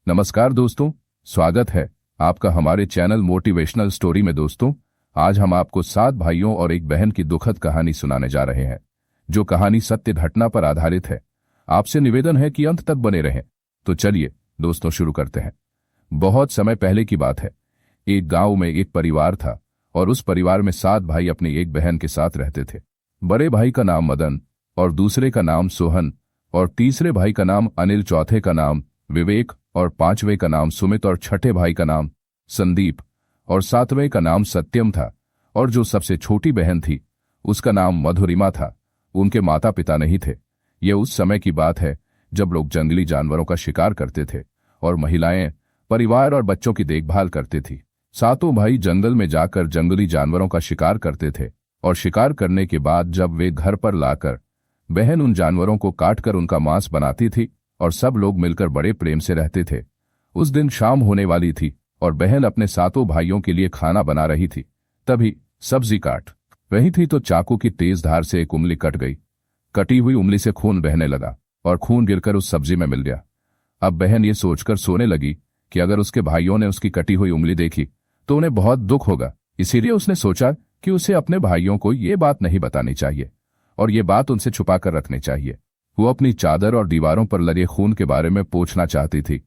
नमस्कार दोस्तों, स्वागत है आपका हमारे चैनल मोटिवेशनल स्टोरी में। दोस्तों, आज हम आपको 7 भाइयों और एक बहन की दुखद कहानी सुनाने जा रहे हैं, जो कहानी सत्य घटना पर आधारित है। आपसे निवेदन है कि अंत तक बने रहें। तो चलिए दोस्तों, शुरू करते हैं। बहुत समय पहले की बात है। एक गांव में एक परिवार था और उस परिवार में 7 भाई अपनी एक बहन के साथ रहते थे। बड़े भाई का नाम मदन और दूसरे का नाम सोहन और तीसरे भाई का नाम अनिल, चौथे का नाम विवेक और 5वें का नाम सुमित और छठे भाई का नाम संदीप और 7वें का नाम सत्यम था। और जो सबसे छोटी बहन थी उसका नाम मधुरिमा था। उनके माता पिता नहीं थे। यह उस समय की बात है जब लोग जंगली जानवरों का शिकार करते थे और महिलाएं परिवार और बच्चों की देखभाल करती थी। 7 भाई जंगल में जाकर जंगली जानवरों का शिकार करते थे और शिकार करने के बाद जब वे घर पर लाकर बहन उन जानवरों को काटकर उनका मांस बनाती थी और सब लोग मिलकर बड़े प्रेम से रहते थे। उस दिन शाम होने वाली थी और बहन अपने 7 भाइयों के लिए खाना बना रही थी। तभी सब्जी काट रही थी तो चाकू की तेज धार से एक उंगली कट गई। कटी हुई उंगली से खून बहने लगा और खून गिरकर उस सब्जी में मिल गया। अब बहन ये सोचकर सोने लगी कि अगर उसके भाइयों ने उसकी कटी हुई उंगली देखी तो उन्हें बहुत दुख होगा। इसीलिए उसने सोचा कि उसे अपने भाइयों को ये बात नहीं बतानी चाहिए और ये बात उनसे छुपा कर रखनी चाहिए। वो अपनी चादर और दीवारों पर लगे खून के बारे में पूछना चाहती थी,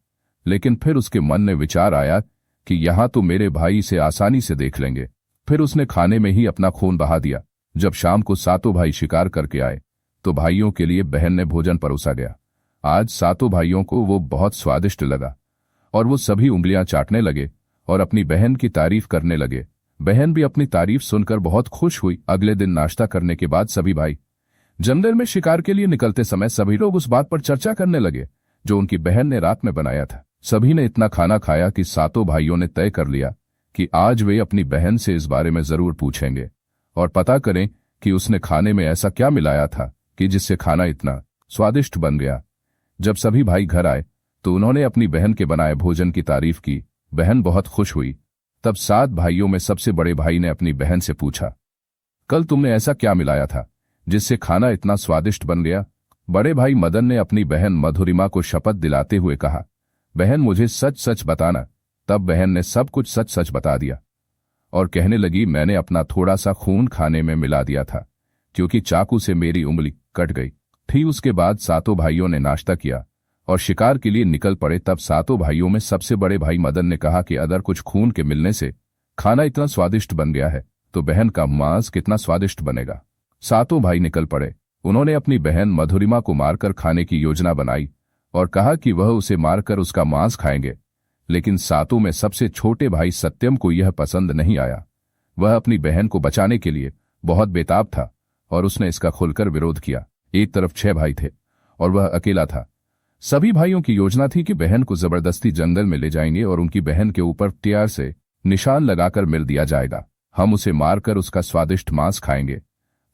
लेकिन फिर उसके मन में विचार आया कि यहां तो मेरे भाई इसे आसानी से देख लेंगे। फिर उसने खाने में ही अपना खून बहा दिया। जब शाम को 7 भाई शिकार करके आए तो भाइयों के लिए बहन ने भोजन परोसा गया। आज 7 भाइयों को वो बहुत स्वादिष्ट लगा और वो सभी उंगलियां चाटने लगे और अपनी बहन की तारीफ करने लगे। बहन भी अपनी तारीफ सुनकर बहुत खुश हुई। अगले दिन नाश्ता करने के बाद सभी भाई जंगल में शिकार के लिए निकलते समय सभी लोग उस बात पर चर्चा करने लगे जो उनकी बहन ने रात में बनाया था। सभी ने इतना खाना खाया कि 7 भाइयों ने तय कर लिया कि आज वे अपनी बहन से इस बारे में जरूर पूछेंगे और पता करें कि उसने खाने में ऐसा क्या मिलाया था कि जिससे खाना इतना स्वादिष्ट बन गया। जब सभी भाई घर आए तो उन्होंने अपनी बहन के बनाए भोजन की तारीफ की। बहन बहुत खुश हुई। तब 7 भाइयों में सबसे बड़े भाई ने अपनी बहन से पूछा, कल तुमने ऐसा क्या मिलाया था जिससे खाना इतना स्वादिष्ट बन गया? बड़े भाई मदन ने अपनी बहन मधुरिमा को शपथ दिलाते हुए कहा, बहन मुझे सच सच बताना। तब बहन ने सब कुछ सच सच बता दिया और कहने लगी, मैंने अपना थोड़ा सा खून खाने में मिला दिया था क्योंकि चाकू से मेरी उंगली कट गई थी। उसके बाद 7 भाइयों ने नाश्ता किया और शिकार के लिए निकल पड़े। तब 7 भाइयों में सबसे बड़े भाई मदन ने कहा कि अगर कुछ खून के मिलने से खाना इतना स्वादिष्ट बन गया है तो बहन का मांस कितना स्वादिष्ट बनेगा। 7 भाई निकल पड़े। उन्होंने अपनी बहन मधुरिमा को मारकर खाने की योजना बनाई और कहा कि वह उसे मारकर उसका मांस खाएंगे। लेकिन 7 में सबसे छोटे भाई सत्यम को यह पसंद नहीं आया। वह अपनी बहन को बचाने के लिए बहुत बेताब था और उसने इसका खुलकर विरोध किया। एक तरफ 6 भाई थे और वह अकेला था। सभी भाइयों की योजना थी कि बहन को जबरदस्ती जंगल में ले जाएंगे और उनकी बहन के ऊपर त्यार से निशान लगाकर मिल दिया जाएगा। हम उसे मारकर उसका स्वादिष्ट मांस खाएंगे।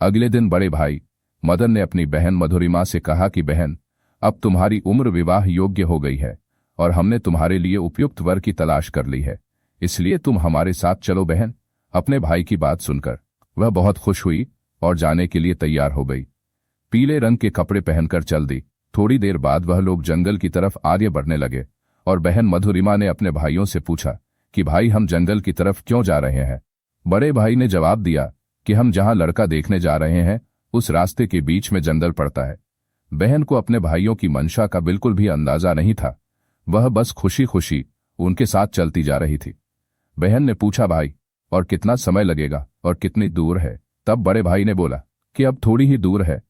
अगले दिन बड़े भाई मदन ने अपनी बहन मधुरिमा से कहा कि बहन, अब तुम्हारी उम्र विवाह योग्य हो गई है और हमने तुम्हारे लिए उपयुक्त वर की तलाश कर ली है, इसलिए तुम हमारे साथ चलो। बहन अपने भाई की बात सुनकर वह बहुत खुश हुई और जाने के लिए तैयार हो गई। पीले रंग के कपड़े पहनकर चल दी। थोड़ी देर बाद वह लोग जंगल की तरफ आगे बढ़ने लगे और बहन मधुरिमा ने अपने भाइयों से पूछा कि भाई, हम जंगल की तरफ क्यों जा रहे हैं? बड़े भाई ने जवाब दिया कि हम जहां लड़का देखने जा रहे हैं उस रास्ते के बीच में जंगल पड़ता है। बहन को अपने भाइयों की मंशा का बिल्कुल भी अंदाजा नहीं था। वह बस खुशी खुशी उनके साथ चलती जा रही थी। बहन ने पूछा, भाई और कितना समय लगेगा और कितनी दूर है? तब बड़े भाई ने बोला कि अब थोड़ी ही दूर है।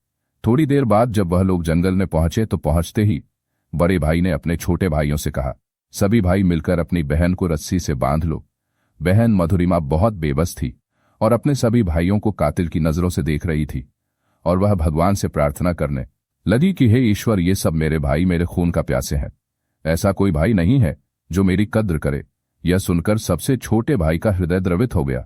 थोड़ी देर बाद जब वह लोग जंगल में पहुंचे तो पहुंचते ही बड़े भाई ने अपने छोटे भाइयों से कहा, सभी भाई मिलकर अपनी बहन को रस्सी से बांध लो। बहन मधुरिमा बहुत बेबस थी और अपने सभी भाइयों को कातिल की नजरों से देख रही थी और वह भगवान से प्रार्थना करने लगी कि हे ईश्वर, ये सब मेरे भाई मेरे खून का प्यासे हैं। ऐसा कोई भाई नहीं है जो मेरी कद्र करे। यह सुनकर सबसे छोटे भाई का हृदय द्रवित हो गया,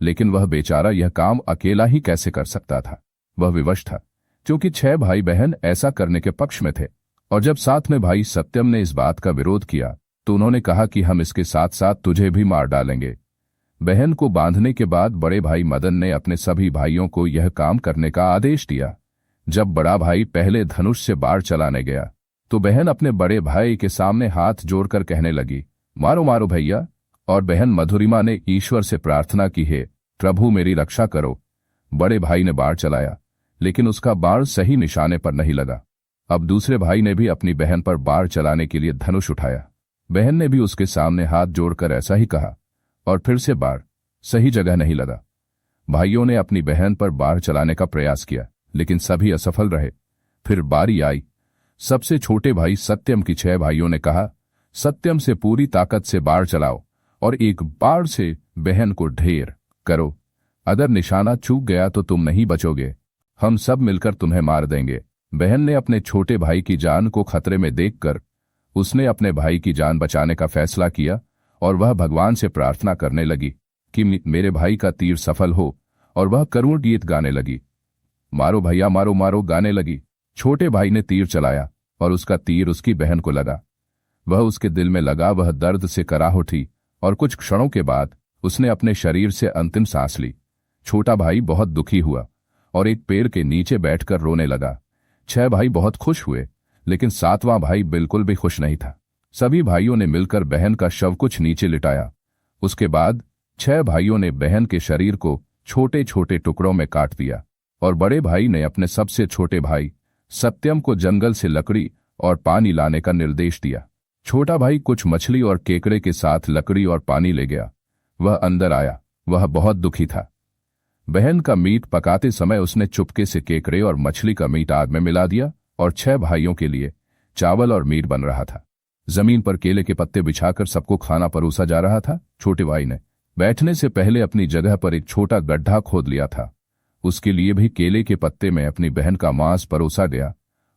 लेकिन वह बेचारा यह काम अकेला ही कैसे कर सकता था। वह विवश था क्योंकि 6 भाई बहन ऐसा करने के पक्ष में थे और जब 7 में भाई सत्यम ने इस बात का विरोध किया तो उन्होंने कहा कि हम इसके साथ साथ तुझे भी मार डालेंगे। बहन को बांधने के बाद बड़े भाई मदन ने अपने सभी भाइयों को यह काम करने का आदेश दिया। जब बड़ा भाई पहले धनुष से बाढ़ चलाने गया तो बहन अपने बड़े भाई के सामने हाथ जोड़कर कहने लगी, मारो मारो भैया। और बहन मधुरिमा ने ईश्वर से प्रार्थना की, है प्रभु मेरी रक्षा करो। बड़े भाई ने बाण चलाया, लेकिन उसका बाण सही निशाने पर नहीं लगा। अब दूसरे भाई ने भी अपनी बहन पर बाण चलाने के लिए धनुष उठाया। बहन ने भी उसके सामने हाथ जोड़कर ऐसा ही कहा, और फिर से बाण सही जगह नहीं लगा। भाइयों ने अपनी बहन पर बाण चलाने का प्रयास किया, लेकिन सभी असफल रहे। फिर बारी आई। सबसे छोटे भाई सत्यम की 6 भाइयों ने कहा, सत्यम से पूरी ताकत से बाण चलाओ और एक बाण से बहन को ढेर करो। अगर निशाना चूक गया तो तुम नहीं बचोगे, हम सब मिलकर तुम्हें मार देंगे। बहन ने अपने छोटे भाई की जान को खतरे में देखकर उसने अपने भाई की जान बचाने का फैसला किया और वह भगवान से प्रार्थना करने लगी कि मेरे भाई का तीर सफल हो, और वह करुण गीत गाने लगी। मारो भैया मारो मारो गाने लगी। छोटे भाई ने तीर चलाया और उसका तीर उसकी बहन को लगा। वह उसके दिल में लगा, वह दर्द से कराह उठी और कुछ क्षणों के बाद उसने अपने शरीर से अंतिम सांस ली। छोटा भाई बहुत दुखी हुआ और एक पेड़ के नीचे बैठकर रोने लगा। 6 भाई बहुत खुश हुए, लेकिन 7वां भाई बिल्कुल भी खुश नहीं था। सभी भाइयों ने मिलकर बहन का शव कुछ नीचे लिटाया। उसके बाद 6 भाइयों ने बहन के शरीर को छोटे छोटे टुकड़ों में काट दिया और बड़े भाई ने अपने सबसे छोटे भाई सत्यम को जंगल से लकड़ी और पानी लाने का निर्देश दिया। छोटा भाई कुछ मछली और केकड़े के साथ लकड़ी और पानी ले गया। वह अंदर आया, वह बहुत दुखी था। बहन का मीट पकाते समय उसने चुपके से केकड़े और मछली का मीट आग में मिला दिया और 6 भाइयों के लिए चावल और मीट बन रहा था। जमीन पर केले के पत्ते बिछाकर सबको खाना परोसा जा रहा था। छोटे भाई ने बैठने से पहले अपनी जगह पर एक छोटा गड्ढा खोद लिया था। उसके लिए भी केले के पत्ते में अपनी बहन का मांस परोसा गया।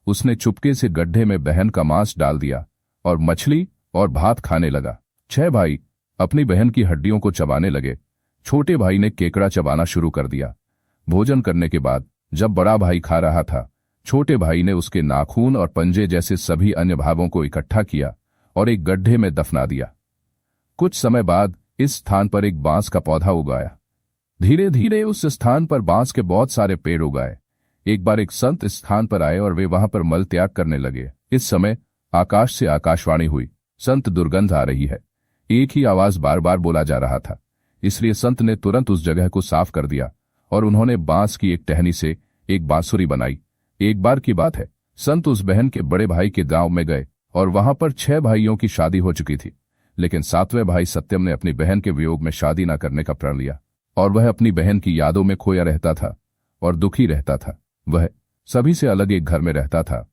उसने चुपके से गड्ढे में बहन का मांस डाल दिया और मछली और भात खाने लगा। 6 भाई अपनी बहन की हड्डियों को चबाने लगे। छोटे भाई ने केकड़ा चबाना शुरू कर दिया। भोजन करने के बाद जब बड़ा भाई खा रहा था, छोटे भाई ने उसके नाखून और पंजे जैसे सभी अन्य भागों को इकट्ठा किया और एक गड्ढे में दफना दिया। कुछ समय बाद इस स्थान पर एक बांस का पौधा उगाया। धीरे धीरे उस स्थान पर बांस के बहुत सारे पेड़ उगाए। एक बार एक संत इस स्थान पर आए और वे वहां पर मल त्याग करने लगे। इस समय आकाश से आकाशवाणी हुई, संत दुर्गंध आ रही है। एक ही आवाज बार बार बोला जा रहा था, इसलिए संत ने तुरंत उस जगह को साफ कर दिया और उन्होंने बांस की एक टहनी से एक बांसुरी बनाई। एक बार की बात है, संत उस बहन के बड़े भाई के गांव में गए और वहां पर 6 भाइयों की शादी हो चुकी थी, लेकिन 7वें भाई सत्यम ने अपनी बहन के वियोग में शादी न करने का प्रण लिया और वह अपनी बहन की यादों में खोया रहता था और दुखी रहता था। वह सभी से अलग एक घर में रहता था।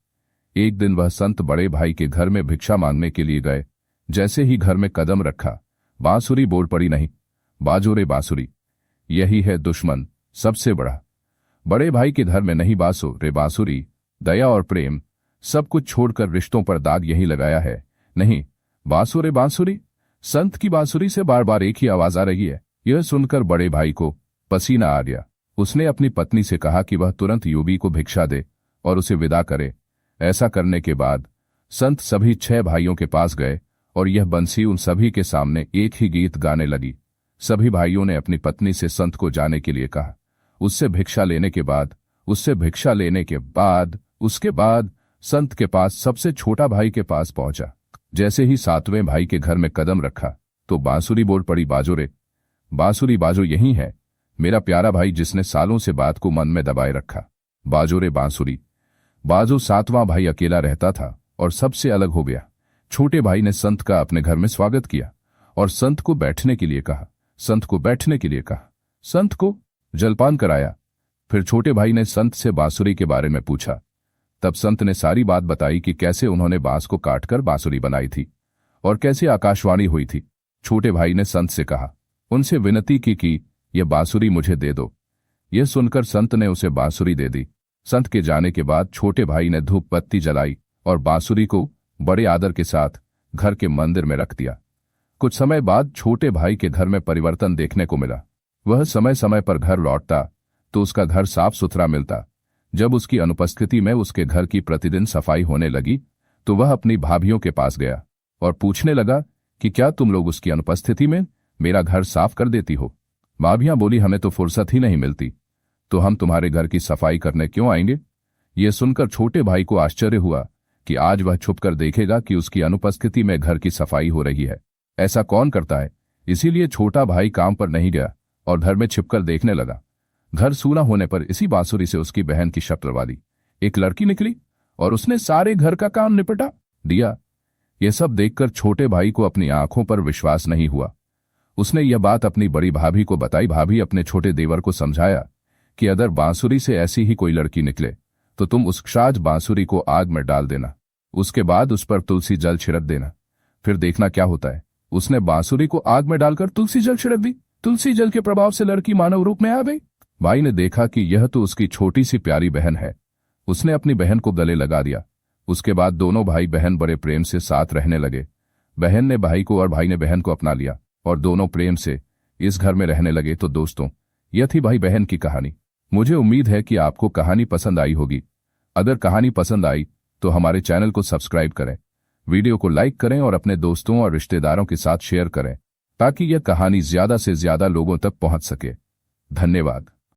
एक दिन वह संत बड़े भाई के घर में भिक्षा मांगने के लिए गए। जैसे ही घर में कदम रखा, बांसुरी बोल पड़ी, नहीं बाजो रे बांसुरी, यही है दुश्मन सबसे बड़ा। बड़े भाई के घर में नहीं बासो रे बांसुरी, दया और प्रेम सब कुछ छोड़कर रिश्तों पर दाग यही लगाया है, नहीं बासो रे बांसुरी। संत की बांसुरी से बार बार एक ही आवाज आ रही है। यह सुनकर बड़े भाई को पसीना आ गया। उसने अपनी पत्नी से कहा कि वह तुरंत युवी को भिक्षा दे और उसे विदा करे। ऐसा करने के बाद संत सभी 6 भाइयों के पास गए और यह बंसी उन सभी के सामने एक ही गीत गाने लगी। सभी भाइयों ने अपनी पत्नी से संत को जाने के लिए कहा। उससे भिक्षा लेने के बाद उसके बाद संत के पास सबसे छोटा भाई के पास पहुंचा। जैसे ही 7वें भाई के घर में कदम रखा तो बांसुरी बोल पड़ी, बाजो रे बांसुरी, बाजो यही है मेरा प्यारा भाई जिसने सालों से बात को मन में दबाए रखा। बाजो रे बांसुरी, बाजो। 7वां भाई अकेला रहता था और सबसे अलग हो गया। छोटे भाई ने संत का अपने घर में स्वागत किया और संत को बैठने के लिए कहा। संत को जलपान कराया। फिर छोटे भाई ने संत से बांसुरी के बारे में पूछा। तब संत ने सारी बात बताई कि कैसे उन्होंने बांस को काटकर बांसुरी बनाई थी और कैसे आकाशवाणी हुई थी। छोटे भाई ने संत से कहा, उनसे विनती की कि यह बांसुरी मुझे दे दो। यह सुनकर संत ने उसे बांसुरी दे दी। संत के जाने के बाद छोटे भाई ने धूप बत्ती जलाई और बांसुरी को बड़े आदर के साथ घर के मंदिर में रख दिया। कुछ समय बाद छोटे भाई के घर में परिवर्तन देखने को मिला। वह समय समय पर घर लौटता तो उसका घर साफ सुथरा मिलता। जब उसकी अनुपस्थिति में उसके घर की प्रतिदिन सफाई होने लगी तो वह अपनी भाभियों के पास गया और पूछने लगा कि क्या तुम लोग उसकी अनुपस्थिति में मेरा घर साफ कर देती हो? भाभियां बोली, हमें तो फुर्सत ही नहीं मिलती, तो हम तुम्हारे घर की सफाई करने क्यों आएंगे? यह सुनकर छोटे भाई को आश्चर्य हुआ कि आज वह छुपकर देखेगा कि उसकी अनुपस्थिति में घर की सफाई हो रही है। ऐसा कौन करता है? इसीलिए छोटा भाई काम पर नहीं गया और घर में छिपकर देखने लगा। घर सूना होने पर इसी बांसुरी से उसकी बहन की शक्ल वाली एक लड़की निकली और उसने सारे घर का काम निपटा दिया। यह सब देखकर छोटे भाई को अपनी आंखों पर विश्वास नहीं हुआ। उसने यह बात अपनी बड़ी भाभी को बताई। भाभी अपने छोटे देवर को समझाया कि अगर बांसुरी से ऐसी ही कोई लड़की निकले तो तुम उस साज बांसुरी को आग में डाल देना, उसके बाद उस पर तुलसी जल छिड़क देना, फिर देखना क्या होता है। उसने बांसुरी को आग में डालकर तुलसी जल छिड़क दी। तुलसी जल के प्रभाव से लड़की मानव रूप में आ गई। भाई ने देखा कि यह तो उसकी छोटी सी प्यारी बहन है। उसने अपनी बहन को गले लगा दिया। उसके बाद दोनों भाई बहन बड़े प्रेम से साथ रहने लगे। बहन ने भाई को और भाई ने बहन को अपना लिया और दोनों प्रेम से इस घर में रहने लगे। तो दोस्तों, यह थी भाई बहन की कहानी। मुझे उम्मीद है कि आपको कहानी पसंद आई होगी। अगर कहानी पसंद आई तो हमारे चैनल को सब्सक्राइब करें, वीडियो को लाइक करें और अपने दोस्तों और रिश्तेदारों के साथ शेयर करें ताकि यह कहानी ज्यादा से ज्यादा लोगों तक पहुंच सके। धन्यवाद।